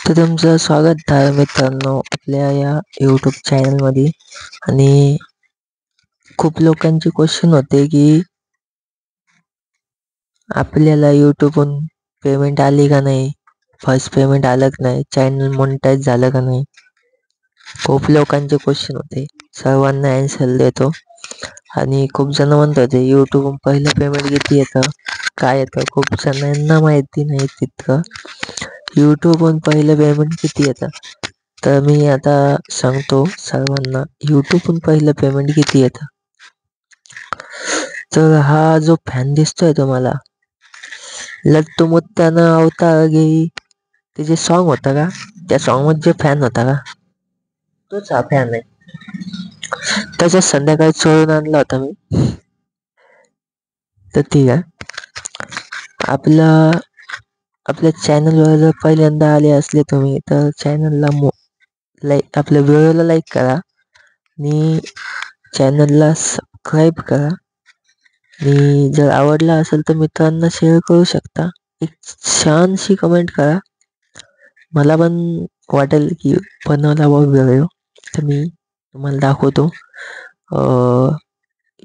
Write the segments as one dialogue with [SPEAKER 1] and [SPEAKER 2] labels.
[SPEAKER 1] तर तुमचं स्वागत आहे मित्रांनो आपल्या या यूट्यूब चॅनलमध्ये. आणि खूप लोकांचे क्वेश्चन होते की आपल्याला यूट्यूबहून पेमेंट आली का नाही, फर्स्ट पेमेंट आलं का नाही, चॅनल मोनेटाईज झालं का नाही. खूप लोकांचे क्वेश्चन होते, सर्वांना ॲन्सर देतो. आणि खूप जण म्हणत होते यूट्यूबहून पहिलं पेमेंट किती येतं, काय येतं. खूप जणांना माहिती नाही तितकं यूट्यूबहून पहिलं पेमेंट किती येतं. तर मी आता सांगतो सर्वांना यूट्यूबहून पहिलं पेमेंट किती येतं. तर हा जो फॅन दिसतोय तुम्हाला, लट्टू मुत्त्यानं अवतार घेई, ते जे सॉन्ग होतं का, त्या सॉन्गमध्ये जे फॅन होता का, तोच हा फॅन आहे. त्याच्यात संध्याकाळी चोरून आणला होता मी. तर ठीक आहे, आपल्या चॅनलवर जर पहिल्यांदा आले असले तुम्ही तर चॅनलला लाईक, आपल्या व्हिडिओला लाईक करा आणि चॅनलला सबस्क्राईब करा. आणि जर आवडला असेल तर मित्रांना शेअर करू शकता. एक छानशी कमेंट करा, मला पण वाटेल की बनवला बघ व्हिडिओ. तर मी तुम्हाला दाखवतो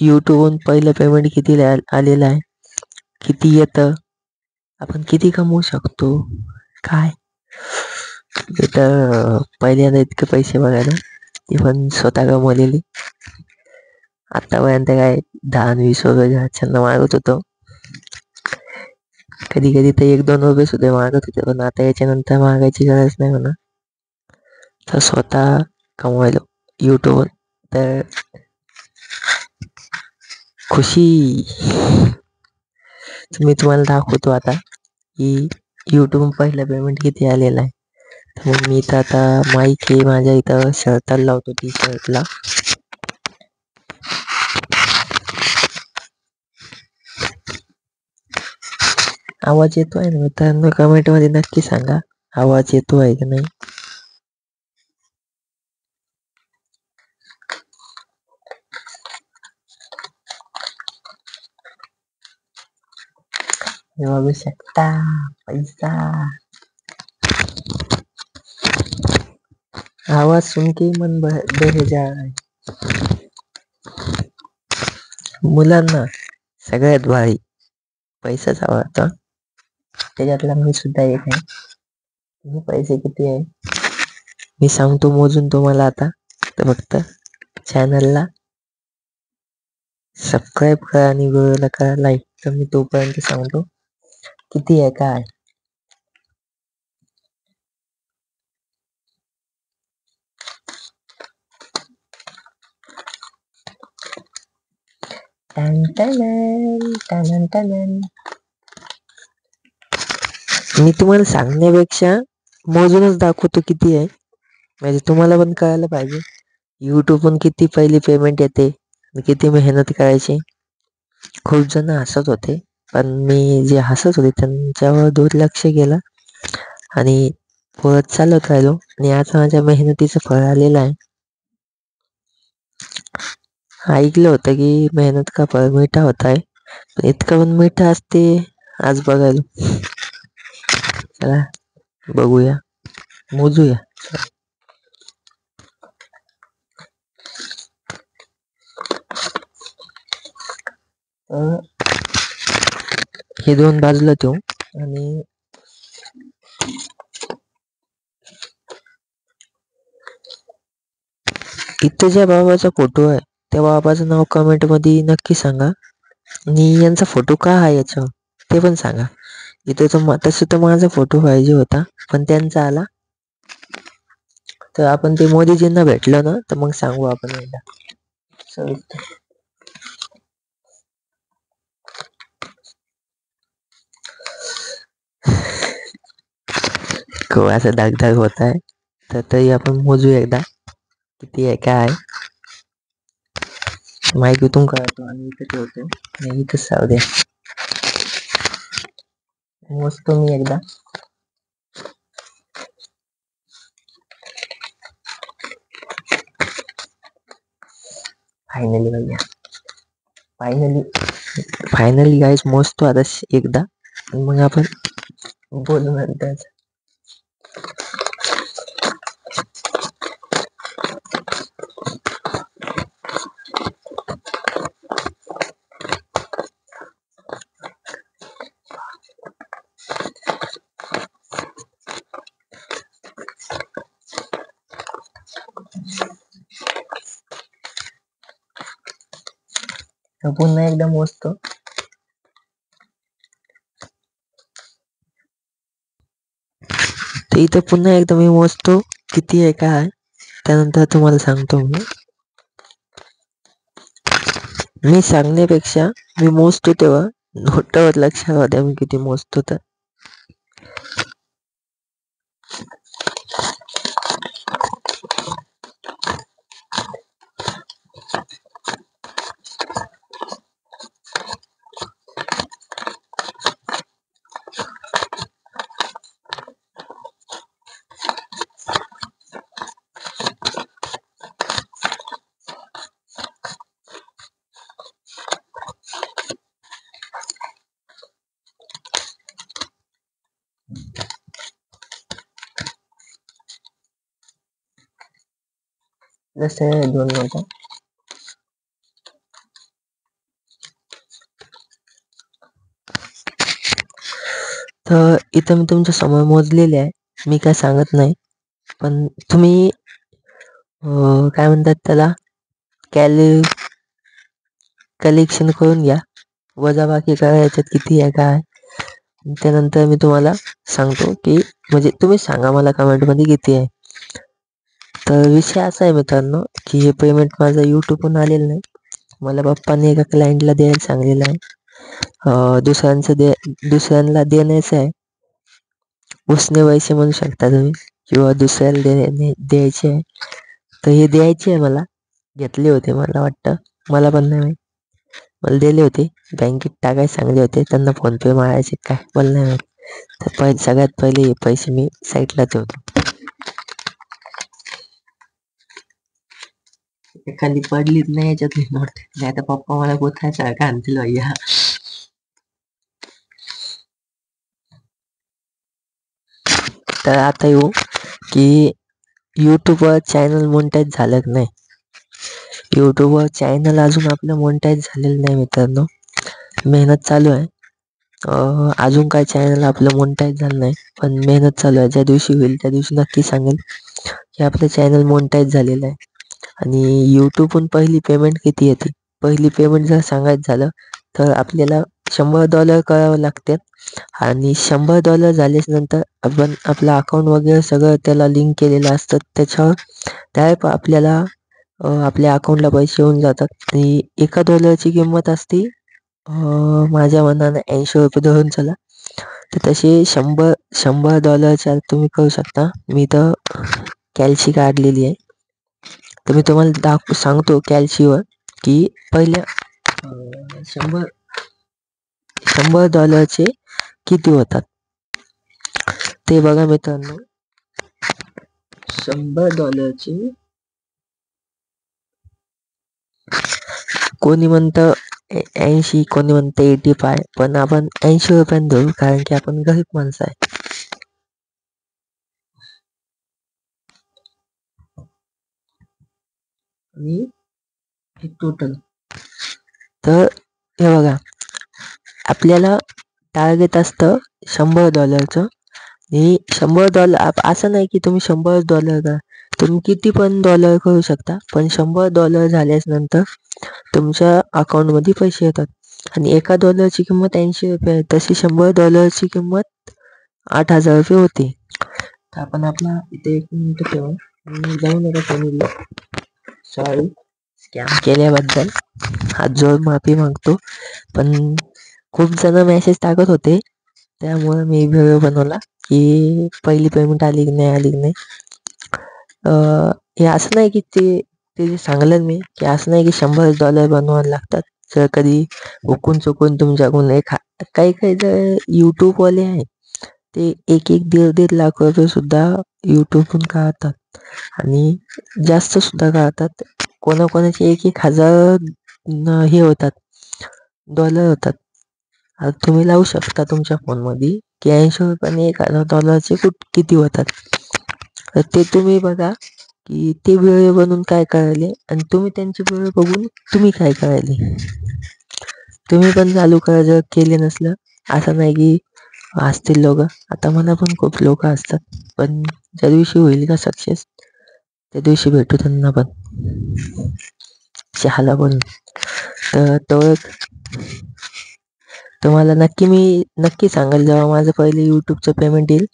[SPEAKER 1] यूट्यूबहून पहिलं पेमेंट किती आलेलं आहे, किती येतं, आपण किती कमवू शकतो, काय. मी तर पहिल्यांदा इतके पैसे बघायला, ती पण स्वतः कमवलेली. आतापर्यंत काय 10-20 रुपये घरच्यांना मागत होतो, कधी कधी तर 1-2 रुपये सुद्धा मागत होते. पण आता याच्यानंतर मागायची गरज नाही म्हणा, तर स्वतः कमवायलो यूट्यूबवर. तर खुशी. मी तुम्हाला दाखवतो आता की यूट्यूब पहिलं पेमेंट किती आलेलं आहे. तर मग मी तर आता माईक हे माझ्या इथं शर्टाला लावतो, टी शर्टला. आवाज येतोय ना मित्रांनो, कमेंटमध्ये नक्की सांगा आवाज येतोय की नाही. हे बघू शकता पैसा. आवाज सुन के मन बह जाए. मुलांना सगळ्यात भारी पैसाच आवडतो, त्याच्यातला मी सुद्धा एक आहे. तुम्ही पैसे किती आहे मी सांगतो मोजून तुम्हाला आता. तर फक्त चॅनलला सबस्क्राईब करा आणि व्हिडिओला करा लाईक. तर मी तोपर्यंत सांगतो किती आहे काय. मी तुम्हाला सांगण्यापेक्षा मोजूनच दाखवतो किती आहे, म्हणजे तुम्हाला पण कळायला पाहिजे यूट्यूबहून किती पहिली पेमेंट येते आणि किती मेहनत करायची. खूप जण हसत होते, पण मी जे हसत होते त्यांच्यावर दुर्लक्ष केलं आणि परत चालत राहिलो. आणि आज माझ्या मेहनतीचं फळ आलेलं आहे. ऐकलं होतं की मेहनत का फळ मिठा होत आहे, पण इतकं पण मिठा असते आज बघायला. चला बघूया, मोजूया. हे दोन बाजूला ठेवू आणि इथं ज्या बाबाचा फोटो आहे त्या बाबाचं नाव कमेंट मध्ये नक्की सांगा. आणि यांचा फोटो का आहे याच्यावर ते पण सांगा. इथं तर तसं तर माझा फोटो पाहिजे होता, पण त्यांचा आला. तर आपण ते मोदीजींना भेटलं ना, तर मग सांगू आपण एकदा. खूप असं धाक होत आहे, तर तरी आपण मोजू एकदा किती आहे काय. माईक इथून काढतो आणि इथे ठेवतो आणि इथंच जाऊ द्या. मोजतो मी एकदा. फायनली भैया, फायनली गाईज मोजतो आता एकदा, मग आपण बोलू नंतर. तर पुन्हा एकदा मोजतो. तर इथं पुन्हा एकदा मी मोजतो किती आहे काय, त्यानंतर तुम्हाला सांगतो. मी सांगण्यापेक्षा मी मोजतो तेव्हा नोटावर लक्ष राहू द्या मी किती मोजतो. तर जसे 2 नोटा. तर इथं मी तुमच्या समोर मोजलेले आहे, मी काय सांगत नाही. पण तुम्ही काय म्हणतात त्याला, कलेक्शन करून घ्या, वजाबाकी करा याच्यात किती आहे काय. त्यानंतर मी तुम्हाला सांगतो की म्हणजे तुम्ही सांगा मला कमेंटमध्ये किती आहे. तर विषय असा आहे मित्रांनो की हे पेमेंट माझं यूट्यूबहून आलेलं नाही. मला पप्पाने एका क्लायंटला द्यायला सांगलेलं आहे. दुसऱ्यांना देण्याचं आहे. उसने पैसे म्हणू शकता तुम्ही, किंवा दुसऱ्याला द्यायचे आहे. तर हे द्यायचे आहे मला. घेतले होते मला वाटतं, मला पण नाही माहीत. मला दिले होते, बँकेत टाकायला सांगले होते. त्यांना फोनपे मारायचे काय मला नाही माहीत. तर सगळ्यात पहिले हे पैसे मी साईडला ठेवतो. एखादी पडलीच नाही याच्यातली नोट, नाही तर पप्पा मला गोथायसारखं आणतील भैया. तर आता येऊ की यूट्यूबवर चॅनल मोनेटाईज झालं की नाही. यूट्यूबवर चॅनल अजून आपलं मोनेटाईज झालेलं नाही मित्रांनो, मेहनत चालू आहे. अजून काय चॅनल आपलं मोनेटाईज झालं नाही, पण मेहनत चालू आहे. ज्या दिवशी होईल त्या दिवशी नक्की सांगेल की आपलं चॅनल मोनेटाईज झालेलं आहे. आणि यूट्यूबहून पहिली पेमेंट किती येते. पहिली पेमेंट जर सांगायचं झालं तर आपल्याला $100 करावं लागतात. आणि $100 झाल्याच्या नंतर आपण आपलं अकाउंट वगैरे सगळं त्याला लिंक केलेलं असतं. त्याच्यावर डायरेक्ट आपल्याला आपल्या अकाउंटला पैसे येऊन जातात. आणि एका डॉलरची किंमत असते माझ्या मनानं $80 धरून चला. तर तसे $100 तुम्ही करू शकता. मी तर कॅल्सी काढलेली आहे. तर मी तुम्हाला सांगतो कॅल्सीवर की पहिल्या $100 किती होतात ते बघा मित्रांनो. $100 कोणी म्हणतं 80, कोणी म्हणतं 85, पण आपण $80 धरू, कारण की आपण गरीब माणसं आहे. आणि टोटल तर हे बघा, आपल्याला टार्गेट असतं $100. आणि $100 असं नाही की तुम्ही $100 करा, तुम्ही किती पण डॉलर करू शकता. पण $100 झाल्याच नंतर तुमच्या अकाउंटमध्ये पैसे येतात. आणि एका डॉलरची किंमत $80 आहे, तशी $100 किंमत $8,000 होते. तर आपण आपला इथे 1 मिनिट ठेवा, जाऊ नका फॅमिली. सॉरी स्कॅम केल्याबद्दल हात जोडून माफी मागतो. पण खूप जण मेसेज टाकत होते, त्यामुळे मी व्हिडिओ बनवला की पहिली पेमेंट आली की नाही, आली की नाही. हे असं नाही की ते सांगलं मी की असं नाही की $100 बनवायला लागतात. जर कधी हुकून चुकून तुमच्याकडून काही काही जर यूट्यूबवाले आहे ते 1-1, 1.5 लाख रुपये सुद्धा यूट्यूबहून काढतात. आणि जास्त सुद्धा काढतात. कोणाकोणाचे 1,000 हे होतात, डॉलर होतात. आता तुम्ही लावू शकता तुमच्या फोनमध्ये की $80 $1,000 किती होतात. तर ते तुम्ही बघा की ते व्हिडिओ बनवून काय करायले, आणि तुम्ही त्यांचे व्हिडिओ बघून तुम्ही काय करायले. तुम्ही पण चालू करा जर केले नसलं. असं नाही की असतील लोक, आता मला पण खूप लोक असतात. पण ज्या दिवशी होईल का सक्सेस त्या दिवशी भेटू त्यांना पण चहाला बनून. तर तो एक तुम्हाला नक्की सांगेल जेव्हा माझं पहिले यूट्यूबचं पेमेंट येईल.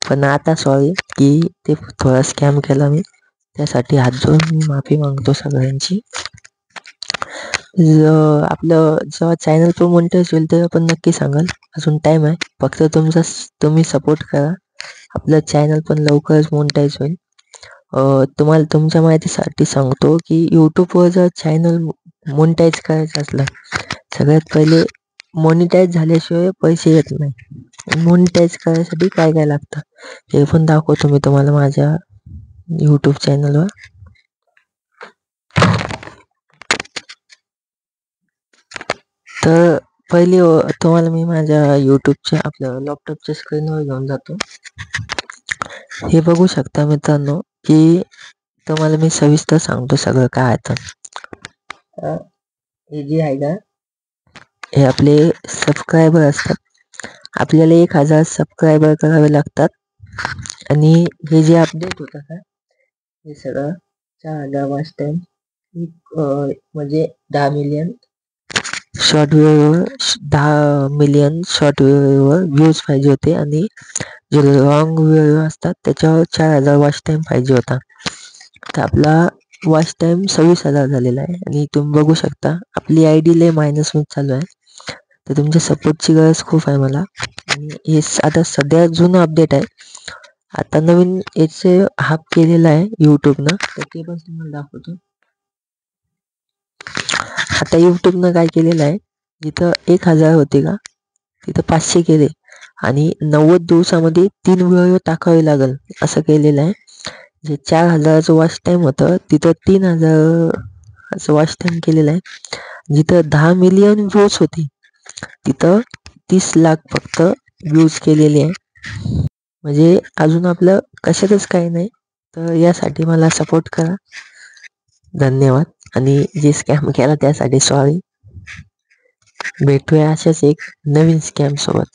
[SPEAKER 1] पण आता सॉरी की ते थोडा स्कॅम केला मी, त्यासाठी हात जोडून मी माफी मागतो सगळ्यांची. आपलं जेव्हा चॅनल पण मोनिटाईज होईल तेव्हा पण नक्की सांगाल. अजून टाईम आहे, फक्त तुम्ही सपोर्ट करा. आपलं चॅनल पण लवकरच मोनिटाईज होईल. तुम्हाला तुमच्या माहितीसाठी सांगतो की यूट्यूबवर जर चॅनल मोनिटाईज करायचं असलं, सगळ्यात पहिले मोनिटाईज झाल्याशिवाय पैसे येत नाही. मोनिटाईज करायसाठी काय काय लागतं हे पण दाखवतो मी तुम्हाला माझ्या यूट्यूब चॅनलवर. तर पहिले तुम्हाला मी माझ्या यूट्यूबच्या आपल्या लॅपटॉपच्या स्क्रीनवर घेऊन जातो. हे बघू शकता मित्रांनो की तुम्हाला मी सविस्तर सांगतो सगळं काय आहे. तर हे जे आहे का, हे आपले सबस्क्रायबर असतात. आपल्याला 1000 सबस्क्रायबर करावे लागतात. आणि हे जे अपडेट होतं का, हे सगळं 4000 वॉच टाइम, म्हणजे 10 मिलियन शॉर्ट व्हिडिओवर 10 मिलियन शॉर्ट व्हिडिओवर व्ह्यूज पाहिजे होते. आणि जे लॉंग व्हिडिओ असतात त्याच्यावर 4000 वॉच टाइम पाहिजे होता. तर आपला वॉच टाइम 26,000 झालेला आहे. आणि तुम्ही बघू शकता आपली ID लय मायनस मध्ये चालू आहे. तर तुमच्या सपोर्टची गरज खूप आहे मला. आणि हे आता सध्या जुनं अपडेट आहे. आता नवीन याचे हाफ केलेला आहे यूट्यूबनं, तर ते पण तुम्हाला दाखवतो. आता यूट्यूबनं काय केलेलं आहे, जिथं 1000 होते का तिथं 500 केले. आणि 90 दिवसामध्ये 3 व्हिडिओ टाकावे लागेल असं केलेलं आहे. जे 4000चं वॉच टाईम होतं तिथं 3000चं वॉच टाईम केलेलं आहे. जिथं 10 मिलियन व्ह्यूज होते तिथं 30 लाख फक्त व्ह्यूज केलेले आहे. म्हणजे अजून आपलं कशातच काही नाही. तर यासाठी मला सपोर्ट करा. धन्यवाद. आणि जे स्कॅम केला त्यासाठी सॉरी. भेटूया अशाच एक नवीन स्कॅम सोबत.